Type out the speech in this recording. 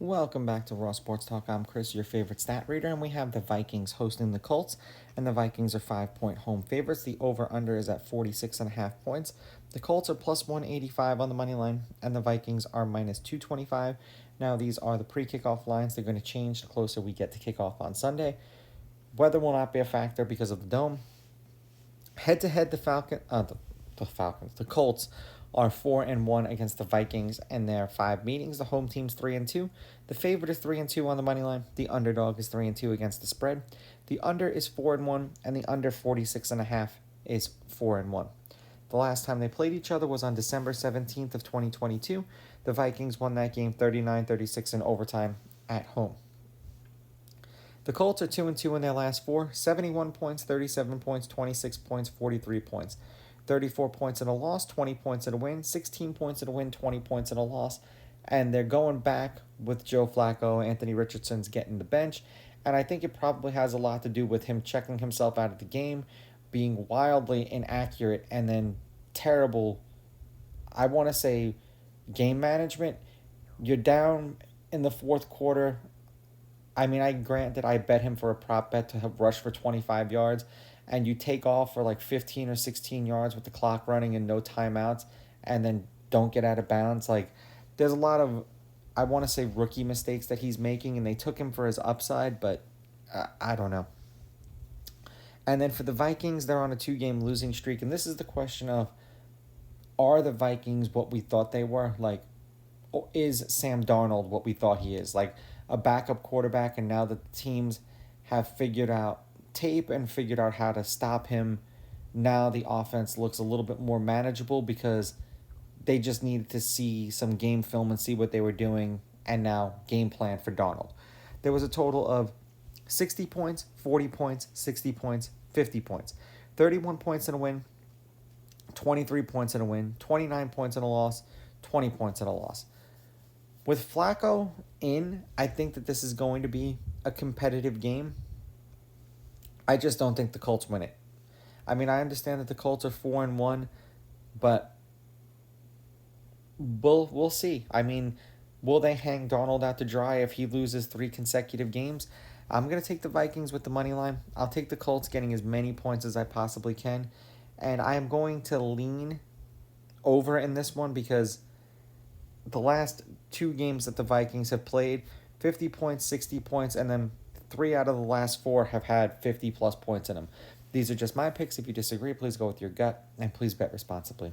Welcome back to Raw Sports Talk. I'm Chris, your favorite stat reader, and we have the Vikings hosting the Colts, and the Vikings are 5-point home favorites. The over-under is at 46.5 points. The Colts are plus 185 on the money line, and the Vikings are minus 225. Now, these are the pre-kickoff lines. They're going to change the closer we get to kickoff on Sunday. Weather will not be a factor because of the dome. Head-to-head, the Colts are 4-1 against the Vikings in their 5 meetings. The home team's 3-2. The favorite is 3-2 on the money line. The underdog is 3-2 against the spread. The under is 4-1, and the under 46.5 is 4-1. The last time they played each other was on December 17th of 2022. The Vikings won that game 39-36 in overtime at home. The Colts are 2-2 in their last 4, 71 points, 37 points, 26 points, 43 points. 34 points in a loss, 20 points in a win, 16 points in a win, 20 points in a loss. And they're going back with Joe Flacco. Anthony Richardson's getting the bench. And I think it probably has a lot to do with him checking himself out of the game, being wildly inaccurate, and then terrible, I want to say, game management. You're down in the fourth quarter. I mean, I bet him for a prop bet to have rushed for 25 yards. And you take off for like 15 or 16 yards with the clock running and no timeouts, and then don't get out of bounds. Like, there's a lot of, I want to say, rookie mistakes that he's making, and they took him for his upside, but I don't know. And then for the Vikings, they're on a 2-game losing streak, and this is the question of, are the Vikings what we thought they were? Like, is Sam Darnold what we thought he is? Like, a backup quarterback, and now that the teams have figured out tape and figured out how to stop him, now the offense looks a little bit more manageable because they just needed to see some game film and see what they were doing, and now game plan for Darnold. There was a total of 60 points, 40 points, 60 points, 50 points, 31 points in a win, 23 points in a win, 29 points in a loss, 20 points in a loss. With Flacco in, I think that this is going to be a competitive game. I just don't think the Colts win it. I mean, I understand that the Colts are 4-1, but we'll see. I mean, will they hang Darnold out to dry if he loses 3 consecutive games? I'm going to take the Vikings with the money line. I'll take the Colts getting as many points as I possibly can. And I am going to lean over in this one because the last 2 games that the Vikings have played, 50 points, 60 points, and then 3 out of the last 4 have had 50-plus points in them. These are just my picks. If you disagree, please go with your gut, and please bet responsibly.